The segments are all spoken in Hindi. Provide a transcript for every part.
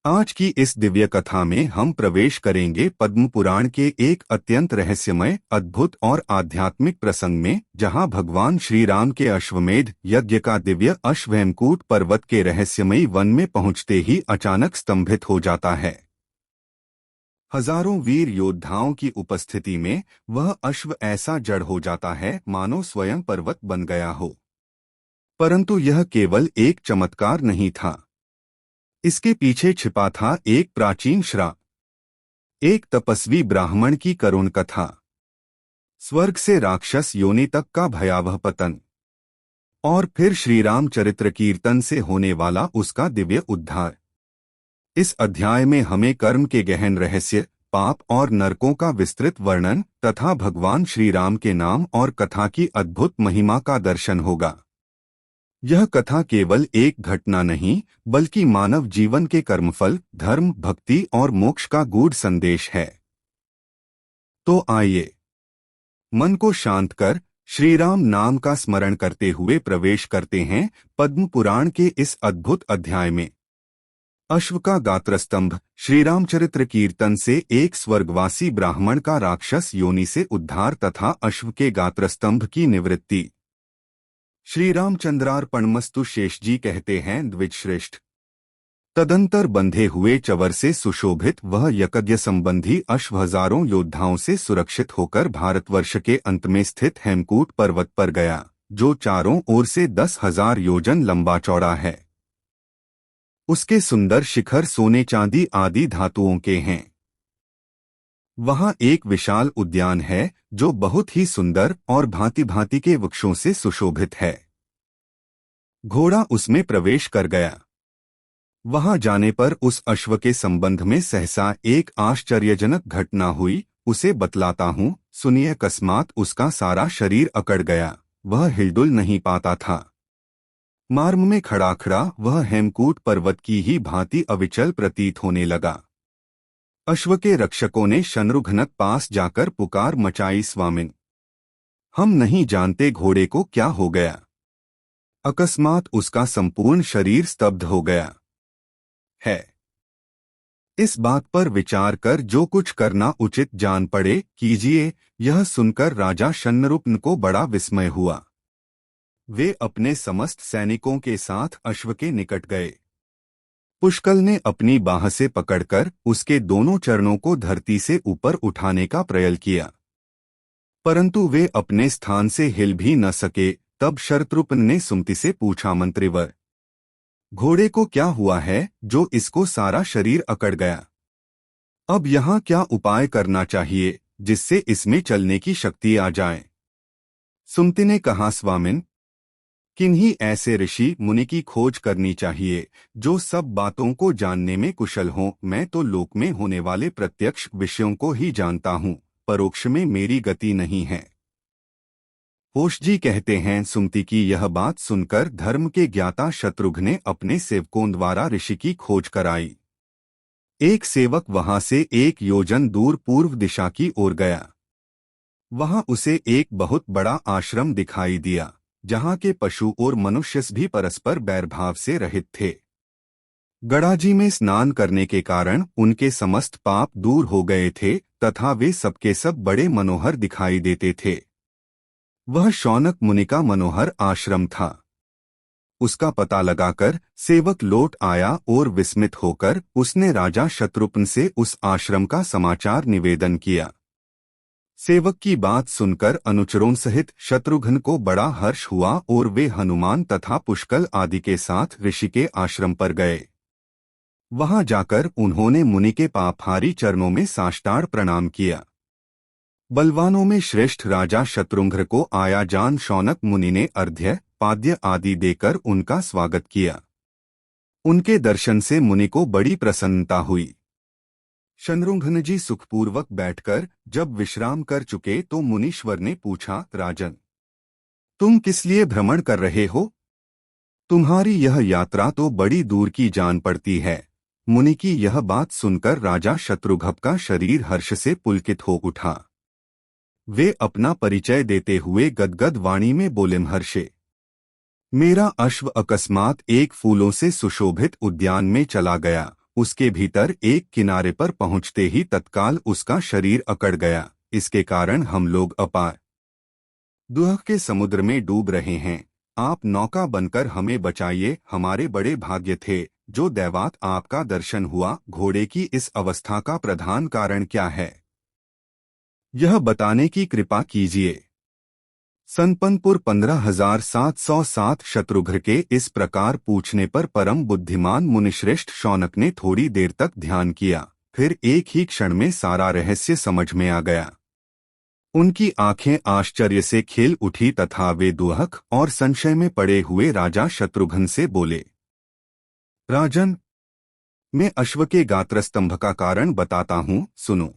आज की इस दिव्य कथा में हम प्रवेश करेंगे पद्म पुराण के एक अत्यंत रहस्यमय, अद्भुत और आध्यात्मिक प्रसंग में, जहां भगवान श्री राम के अश्वमेध यज्ञ का दिव्य अश्व हेमकूट पर्वत के रहस्यमयी वन में पहुंचते ही अचानक स्तंभित हो जाता है। हजारों वीर योद्धाओं की उपस्थिति में वह अश्व ऐसा जड़ हो जाता है मानो स्वयं पर्वत बन गया हो। परंतु यह केवल एक चमत्कार नहीं था। इसके पीछे छिपा था एक प्राचीन श्राप, एक तपस्वी ब्राह्मण की करुण कथा, स्वर्ग से राक्षस योनि तक का भयावह पतन, और फिर श्रीराम चरित्र कीर्तन से होने वाला उसका दिव्य उद्धार। इस अध्याय में हमें कर्म के गहन रहस्य, पाप और नरकों का विस्तृत वर्णन तथा भगवान श्री राम के नाम और कथा की अद्भुत महिमा का दर्शन होगा। यह कथा केवल एक घटना नहीं, बल्कि मानव जीवन के कर्मफल, धर्म, भक्ति और मोक्ष का गूढ़ संदेश है। तो आइए, मन को शांत कर श्री राम नाम का स्मरण करते हुए प्रवेश करते हैं पद्म पुराण के इस अद्भुत अध्याय में। अश्व का गात्रस्तंभ। श्री रामचरित्र कीर्तन से एक स्वर्गवासी ब्राह्मण का राक्षस योनि से उद्धार तथा अश्व के गात्रस्तंभ की निवृत्ति। श्री रामचंद्रार्पणमस्तु। शेष जी कहते हैं, द्विजश्रेष्ठ, तदंतर बंधे हुए चवर से सुशोभित वह यज्ञ संबंधी अश्व हजारों योद्धाओं से सुरक्षित होकर भारतवर्ष के अंत में स्थित हेमकूट पर्वत पर गया, जो चारों ओर से 10,000 योजन लंबा चौड़ा है। उसके सुंदर शिखर सोने चांदी आदि धातुओं के हैं। वहां एक विशाल उद्यान है जो बहुत ही सुंदर और भांति भांति के वृक्षों से सुशोभित है। घोड़ा उसमें प्रवेश कर गया। वहां जाने पर उस अश्व के संबंध में सहसा एक आश्चर्यजनक घटना हुई। उसे बतलाता हूं, सुनिए। अकस्मात उसका सारा शरीर अकड़ गया। वह हिलडुल नहीं पाता था। मार्ग में खड़ा खड़ा वह हेमकूट पर्वत की ही भांति अविचल प्रतीत होने लगा। अश्व के रक्षकों ने शत्रुघ्न पास जाकर पुकार मचाई, स्वामिन, हम नहीं जानते घोड़े को क्या हो गया। अकस्मात उसका संपूर्ण शरीर स्तब्ध हो गया है। इस बात पर विचार कर जो कुछ करना उचित जान पड़े कीजिए। यह सुनकर राजा शत्रुघ्न को बड़ा विस्मय हुआ। वे अपने समस्त सैनिकों के साथ अश्व के निकट गए। पुष्कल ने अपनी बाह से पकड़कर उसके दोनों चरणों को धरती से ऊपर उठाने का प्रयत्न किया, परंतु वे अपने स्थान से हिल भी न सके। तब शत्रुघ्न ने सुमति से पूछा, मंत्रीवर, घोड़े को क्या हुआ है जो इसको सारा शरीर अकड़ गया? अब यहाँ क्या उपाय करना चाहिए जिससे इसमें चलने की शक्ति आ जाए? सुमति ने कहा, स्वामिन, किन्हीं ऐसे ऋषि मुनि की खोज करनी चाहिए जो सब बातों को जानने में कुशल हों। मैं तो लोक में होने वाले प्रत्यक्ष विषयों को ही जानता हूँ, परोक्ष में मेरी गति नहीं है। होश जी कहते हैं, सुमति की यह बात सुनकर धर्म के ज्ञाता शत्रुघ्न ने अपने सेवकों द्वारा ऋषि की खोज कराई। एक सेवक वहां से 1 योजन दूर पूर्व दिशा की ओर गया। वहां उसे एक बहुत बड़ा आश्रम दिखाई दिया, जहां के पशु और मनुष्य भी परस्पर बैरभाव से रहित थे। गड़ाजी में स्नान करने के कारण उनके समस्त पाप दूर हो गए थे तथा वे सबके सब बड़े मनोहर दिखाई देते थे। वह शौनक मुनि का मनोहर आश्रम था। उसका पता लगाकर सेवक लौट आया और विस्मित होकर उसने राजा शत्रुघ्न से उस आश्रम का समाचार निवेदन किया। सेवक की बात सुनकर अनुचरों सहित शत्रुघ्न को बड़ा हर्ष हुआ और वे हनुमान तथा पुष्कल आदि के साथ ऋषि के आश्रम पर गए। वहां जाकर उन्होंने मुनि के पापहारी चरणों में साष्टांग प्रणाम किया। बलवानों में श्रेष्ठ राजा शत्रुघ्न को आया जान शौनक मुनि ने अर्घ्य, पाद्य आदि देकर उनका स्वागत किया। उनके दर्शन से मुनि को बड़ी प्रसन्नता हुई। शत्रुघ्न जी सुखपूर्वक बैठकर जब विश्राम कर चुके तो मुनीश्वर ने पूछा, राजन, तुम किस लिए भ्रमण कर रहे हो? तुम्हारी यह यात्रा तो बड़ी दूर की जान पड़ती है। मुनि की यह बात सुनकर राजा शत्रुघ्न का शरीर हर्ष से पुलकित हो उठा। वे अपना परिचय देते हुए गदगद वाणी में बोले, महर्षि, मेरा अश्व अकस्मात एक फूलों से सुशोभित उद्यान में चला गया उसके भीतर एक किनारे पर पहुंचते ही तत्काल उसका शरीर अकड़ गया। इसके कारण हम लोग अपार दुख के समुद्र में डूब रहे हैं। आप नौका बनकर हमें बचाइए। हमारे बड़े भाग्य थे जो दैवात आपका दर्शन हुआ। घोड़े की इस अवस्था का प्रधान कारण क्या है, यह बताने की कृपा कीजिए। सनपनपुर 15,707। शत्रुघ्न के इस प्रकार पूछने पर परम बुद्धिमान मुनिश्रेष्ठ शौनक ने थोड़ी देर तक ध्यान किया। फिर एक ही क्षण में सारा रहस्य समझ में आ गया। उनकी आंखें आश्चर्य से खिल उठी तथा वे दुहक और संशय में पड़े हुए राजा शत्रुघ्न से बोले, राजन, मैं अश्व के गात्रस्तंभ का कारण बताता हूँ, सुनो।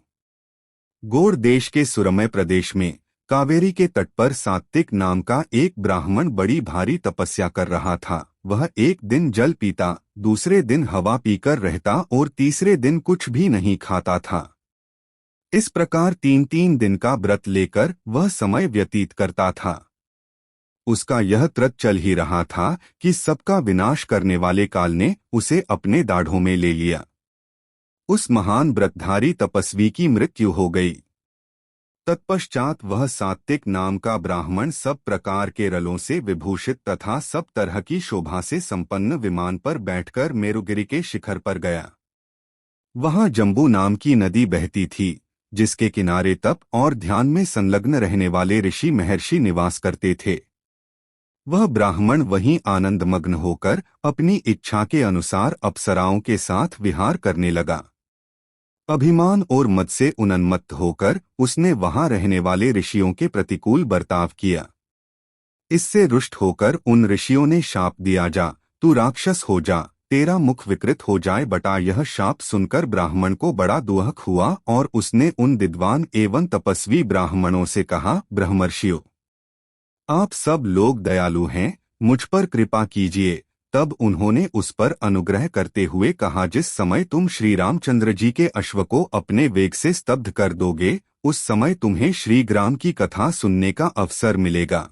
गौड़ देश के सुरमय प्रदेश में कावेरी के तट पर सात्विक नाम का एक ब्राह्मण बड़ी भारी तपस्या कर रहा था। वह एक दिन जल पीता, दूसरे दिन हवा पीकर रहता और तीसरे दिन कुछ भी नहीं खाता था। इस प्रकार 3-3 दिन का व्रत लेकर वह समय व्यतीत करता था। उसका यह व्रत चल ही रहा था कि सबका विनाश करने वाले काल ने उसे अपने दाढ़ों में ले लिया। उस महान व्रतधारी तपस्वी की मृत्यु हो गई। तत्पश्चात वह सात्विक नाम का ब्राह्मण सब प्रकार के रलों से विभूषित तथा सब तरह की शोभा से संपन्न विमान पर बैठकर मेरुगिरी के शिखर पर गया। वहां जम्बू नाम की नदी बहती थी, जिसके किनारे तप और ध्यान में संलग्न रहने वाले ऋषि महर्षि निवास करते थे। वह ब्राह्मण वहीं आनंदमग्न होकर अपनी इच्छा के अनुसार अप्सराओं के साथ विहार करने लगा। अभिमान और मद से उन्मत्त होकर उसने वहां रहने वाले ऋषियों के प्रतिकूल बर्ताव किया। इससे रुष्ट होकर उन ऋषियों ने शाप दिया, जा तू राक्षस हो जा, तेरा मुख विकृत हो जाए बटा। यह शाप सुनकर ब्राह्मण को बड़ा दुहक हुआ और उसने उन विद्वान एवं तपस्वी ब्राह्मणों से कहा, ब्रह्मर्षियों, आप सब लोग दयालु हैं, मुझ पर कृपा कीजिए। तब उन्होंने उस पर अनुग्रह करते हुए कहा, जिस समय तुम श्री रामचंद्र जी के अश्व को अपने वेग से स्तब्ध कर दोगे, उस समय तुम्हें श्रीग्राम की कथा सुनने का अवसर मिलेगा।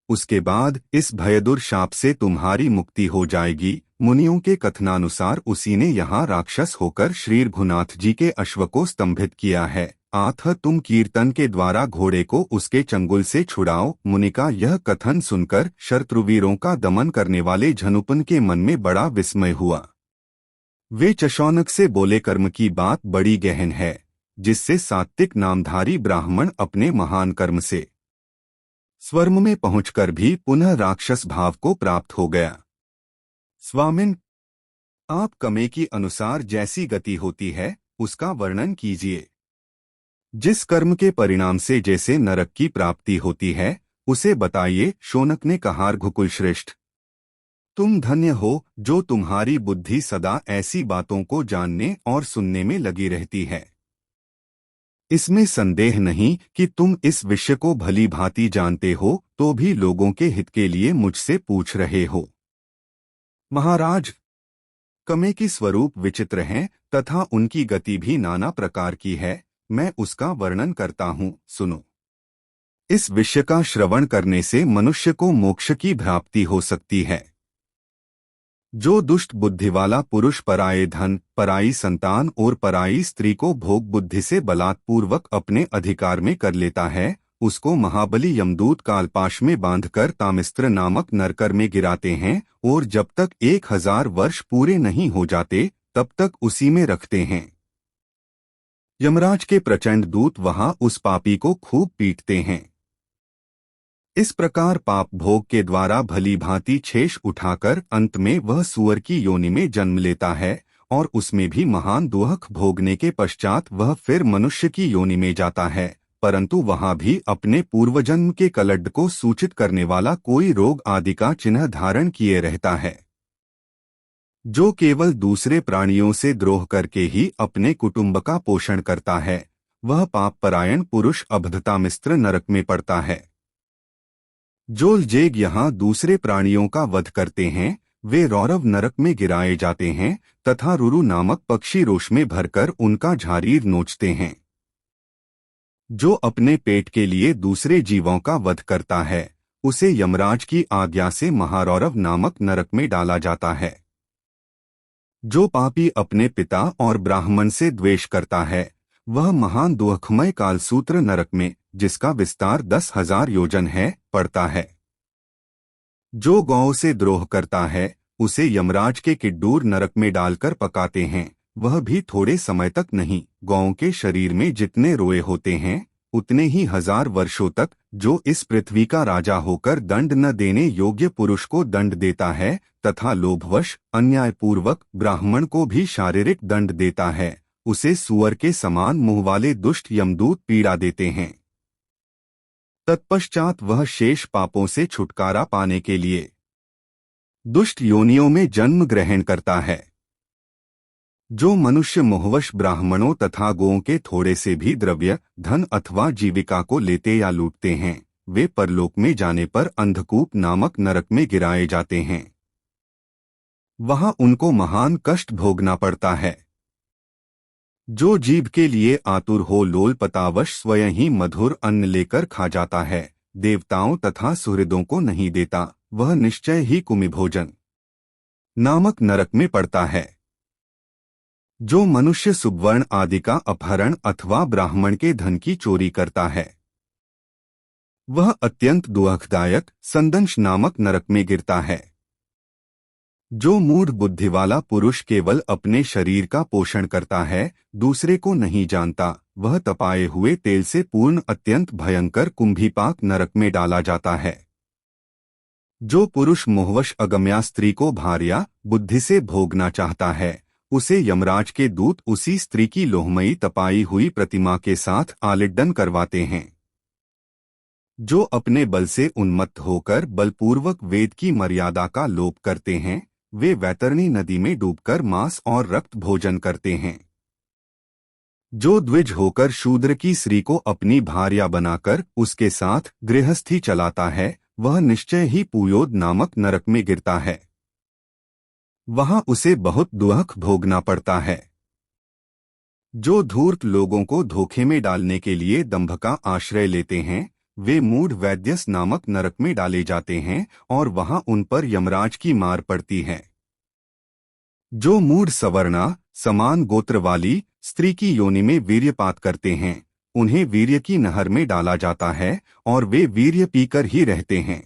उसके बाद इस भयदुर शाप से तुम्हारी मुक्ति हो जाएगी। मुनियों के कथनानुसार उसी ने यहाँ राक्षस होकर श्री रघुनाथ जी के अश्व को स्तंभित किया है। आथ तुम कीर्तन के द्वारा घोड़े को उसके चंगुल से छुड़ाओ। मुनि का यह कथन सुनकर शत्रुवीरों का दमन करने वाले झनुपन के मन में बड़ा विस्मय हुआ। वे चशौनक से बोले, कर्म की बात बड़ी गहन है, जिससे सात्विक नामधारी ब्राह्मण अपने महान कर्म से स्वर्ग में पहुंचकर भी पुनः राक्षस भाव को प्राप्त हो गया। स्वामिन, आप कमे के अनुसार जैसी गति होती है उसका वर्णन कीजिए। जिस कर्म के परिणाम से जैसे नरक की प्राप्ति होती है उसे बताइए। शौनक ने कहा, रघुकुल श्रेष्ठ, तुम धन्य हो जो तुम्हारी बुद्धि सदा ऐसी बातों को जानने और सुनने में लगी रहती है। इसमें संदेह नहीं कि तुम इस विषय को भली भांति जानते हो, तो भी लोगों के हित के लिए मुझसे पूछ रहे हो। महाराज, कमे की स्वरूप विचित्र हैं तथा उनकी गति भी नाना प्रकार की है। मैं उसका वर्णन करता हूँ, सुनो। इस विषय का श्रवण करने से मनुष्य को मोक्ष की प्राप्ति हो सकती है। जो दुष्ट बुद्धि वाला पुरुष पराये धन, पराई संतान और पराई स्त्री को भोग बुद्धि से बलात्पूर्वक अपने अधिकार में कर लेता है, उसको महाबली यमदूत कालपाश में बांधकर तामिस्त्र नामक नरकर में गिराते हैं और जब तक 1000 वर्ष पूरे नहीं हो जाते तब तक उसी में रखते हैं। यमराज के प्रचंड दूत वहां उस पापी को खूब पीटते हैं। इस प्रकार पाप भोग के द्वारा भली भांति शेष उठाकर अंत में वह सूअर की योनि में जन्म लेता है और उसमें भी महान दुहक भोगने के पश्चात वह फिर मनुष्य की योनि में जाता है, परंतु वहां भी अपने पूर्वजन्म के कलड्ड को सूचित करने वाला कोई रोग आदि का चिन्ह धारण किए रहता है। जो केवल दूसरे प्राणियों से द्रोह करके ही अपने कुटुंब का पोषण करता है, वह पाप परायण पुरुष अबधता मिस्र नरक में पड़ता है। जो जेग यहाँ दूसरे प्राणियों का वध करते हैं, वे रौरव नरक में गिराए जाते हैं तथा रुरु नामक पक्षी रोष में भरकर उनका झारीर नोचते हैं। जो अपने पेट के लिए दूसरे जीवों का वध करता है, उसे यमराज की आज्ञा से महारौरव नामक नरक में डाला जाता है। जो पापी अपने पिता और ब्राह्मण से द्वेष करता है वह महान दुःखमय कालसूत्र नरक में, जिसका विस्तार 10,000 योजन है, पड़ता है। जो गौ से द्रोह करता है उसे यमराज के किड्डूर नरक में डालकर पकाते हैं, वह भी थोड़े समय तक नहीं। गौ के शरीर में जितने रोए होते हैं उतने ही 1000 वर्षों तक। जो इस पृथ्वी का राजा होकर दंड न देने योग्य पुरुष को दंड देता है तथा लोभवश अन्यायपूर्वक ब्राह्मण को भी शारीरिक दंड देता है, उसे सूअर के समान मुंह वाले दुष्ट यमदूत पीड़ा देते हैं। तत्पश्चात वह शेष पापों से छुटकारा पाने के लिए दुष्ट योनियों में जन्म ग्रहण करता है। जो मनुष्य मोहवश ब्राह्मणों तथा गोओं के थोड़े से भी द्रव्य, धन अथवा जीविका को लेते या लूटते हैं, वे परलोक में जाने पर अंधकूप नामक नरक में गिराए जाते हैं। वहां उनको महान कष्ट भोगना पड़ता है। जो जीव के लिए आतुर हो लोल पतावश स्वयं ही मधुर अन्न लेकर खा जाता है, देवताओं तथा सुहृदों को नहीं देता, वह निश्चय ही कुमिभोजन नामक नरक में पड़ता है। जो मनुष्य सुवर्ण आदि का अपहरण अथवा ब्राह्मण के धन की चोरी करता है वह अत्यंत दुःखदायक संदंश नामक नरक में गिरता है। जो मूढ़ बुद्धि वाला पुरुष केवल अपने शरीर का पोषण करता है, दूसरे को नहीं जानता, वह तपाए हुए तेल से पूर्ण अत्यंत भयंकर कुंभीपाक नरक में डाला जाता है। जो पुरुष मोहवश अगम्या स्त्री को भार्या बुद्धि से भोगना चाहता है उसे यमराज के दूत उसी स्त्री की लोहमयी तपाई हुई प्रतिमा के साथ आलिंगन करवाते हैं। जो अपने बल से उन्मत्त होकर बलपूर्वक वेद की मर्यादा का लोप करते हैं वे वैतरणी नदी में डूबकर मांस और रक्त भोजन करते हैं। जो द्विज होकर शूद्र की स्त्री को अपनी भार्या बनाकर उसके साथ गृहस्थी चलाता है वह निश्चय ही पुयोद नामक नरक में गिरता है। वहां उसे बहुत दुख भोगना पड़ता है। जो धूर्त लोगों को धोखे में डालने के लिए दंभ का आश्रय लेते हैं वे मूढ़ वैद्यस नामक नरक में डाले जाते हैं और वहां उन पर यमराज की मार पड़ती है। जो मूढ़ सवर्णा समान गोत्र वाली स्त्री की योनि में वीर्यपात करते हैं उन्हें वीर्य की नहर में डाला जाता है और वे वीर्य पीकर ही रहते हैं।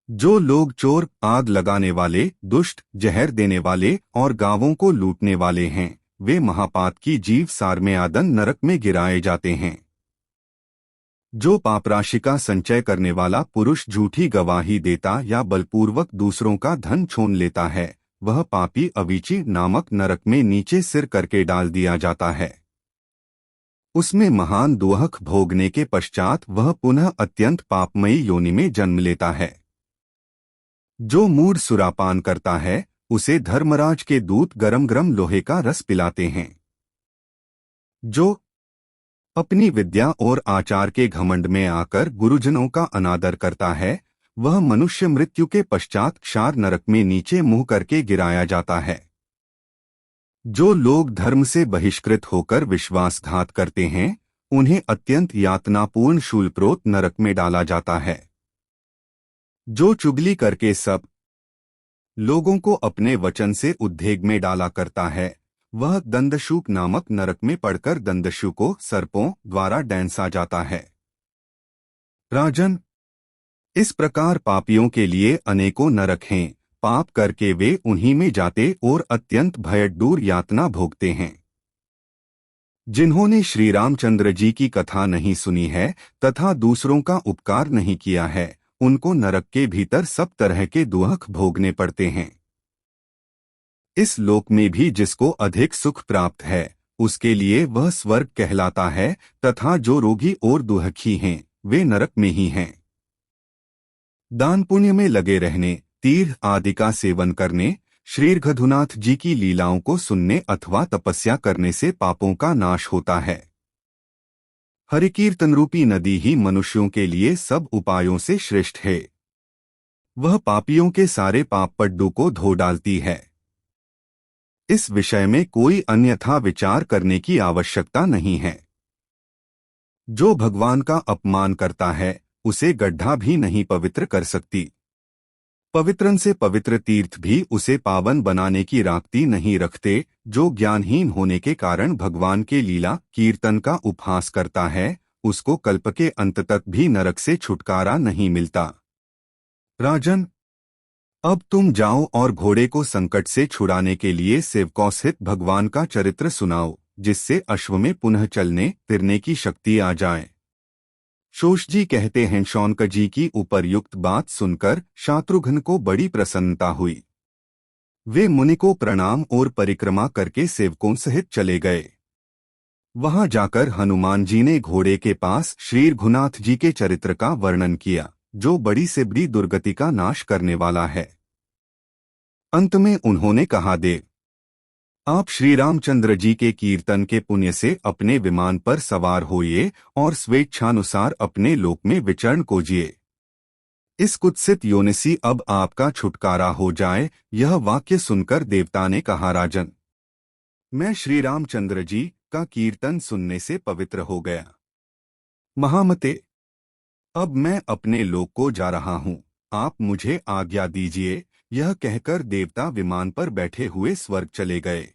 जो लोग चोर, आग लगाने वाले, दुष्ट, जहर देने वाले और गांवों को लूटने वाले हैं वे महापात की जीव सार में आदन नरक में गिराए जाते हैं। जो पापराशि का संचय करने वाला पुरुष झूठी गवाही देता या बलपूर्वक दूसरों का धन छीन लेता है वह पापी अवीची नामक नरक में नीचे सिर करके डाल दिया जाता है। उसमें महान दुःख भोगने के पश्चात वह पुनः अत्यंत पापमयी योनि में जन्म लेता है। जो मूढ़ सुरापान करता है उसे धर्मराज के दूत गरम गरम लोहे का रस पिलाते हैं। जो अपनी विद्या और आचार के घमंड में आकर गुरुजनों का अनादर करता है वह मनुष्य मृत्यु के पश्चात क्षार नरक में नीचे मुंह करके गिराया जाता है। जो लोग धर्म से बहिष्कृत होकर विश्वासघात करते हैं उन्हें अत्यंत यातनापूर्ण शूलप्रोत नरक में डाला जाता है। जो चुगली करके सब लोगों को अपने वचन से उद्वेग में डाला करता है वह दंदशूक नामक नरक में पड़कर दंदशु को सर्पों द्वारा डैंसा जाता है। राजन, इस प्रकार पापियों के लिए अनेकों नरक हैं, पाप करके वे उन्हीं में जाते और अत्यंत भयदूर यातना भोगते हैं। जिन्होंने श्री रामचंद्र जी की कथा नहीं सुनी है तथा दूसरों का उपकार नहीं किया है उनको नरक के भीतर सब तरह के दुख भोगने पड़ते हैं। इस लोक में भी जिसको अधिक सुख प्राप्त है उसके लिए वह स्वर्ग कहलाता है तथा जो रोगी और दुखी हैं वे नरक में ही हैं। दान पुण्य में लगे रहने, तीर्थ आदि का सेवन करने, श्री रघुनाथ जी की लीलाओं को सुनने अथवा तपस्या करने से पापों का नाश होता है। हरिकीर्तन रूपी नदी ही मनुष्यों के लिए सब उपायों से श्रेष्ठ है। वह पापियों के सारे पाप पड्डू को धो डालती है। इस विषय में कोई अन्यथा विचार करने की आवश्यकता नहीं है। जो भगवान का अपमान करता है उसे गड्ढा भी नहीं पवित्र कर सकती। पवित्रन से पवित्र तीर्थ भी उसे पावन बनाने की राक्ति नहीं रखते। जो ज्ञानहीन होने के कारण भगवान के लीला कीर्तन का उपहास करता है, उसको कल्प के अंत तक भी नरक से छुटकारा नहीं मिलता। राजन, अब तुम जाओ और घोड़े को संकट से छुड़ाने के लिए सेवकों भगवान का चरित्र सुनाओ, जिससे अश्व में पुनः चलने फिरने की शक्ति आ जाए। शोष जी कहते हैं, शौनक जी की उपर्युक्त बात सुनकर शत्रुघ्न को बड़ी प्रसन्नता हुई। वे मुनि को प्रणाम और परिक्रमा करके सेवकों सहित चले गए। वहां जाकर हनुमान जी ने घोड़े के पास श्री रघुनाथ जी के चरित्र का वर्णन किया, जो बड़ी से बड़ी दुर्गति का नाश करने वाला है। अंत में उन्होंने कहा, देव, आप श्री रामचंद्र जी के कीर्तन के पुण्य से अपने विमान पर सवार होइए और स्वेच्छानुसार अपने लोक में विचरण कोजिए। इस कुत्सित योनि से अब आपका छुटकारा हो जाए। यह वाक्य सुनकर देवता ने कहा, राजन, मैं श्री रामचंद्र जी का कीर्तन सुनने से पवित्र हो गया। महामते, अब मैं अपने लोक को जा रहा हूँ, आप मुझे आज्ञा दीजिए। यह कहकर देवता विमान पर बैठे हुए स्वर्ग चले गए।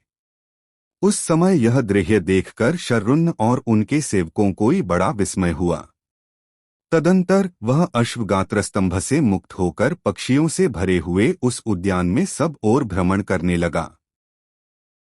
उस समय यह दृश्य देखकर शर्रुन और उनके सेवकों को ही बड़ा विस्मय हुआ। तदंतर वह अश्वगात्र स्तंभ से मुक्त होकर पक्षियों से भरे हुए उस उद्यान में सब ओर भ्रमण करने लगा।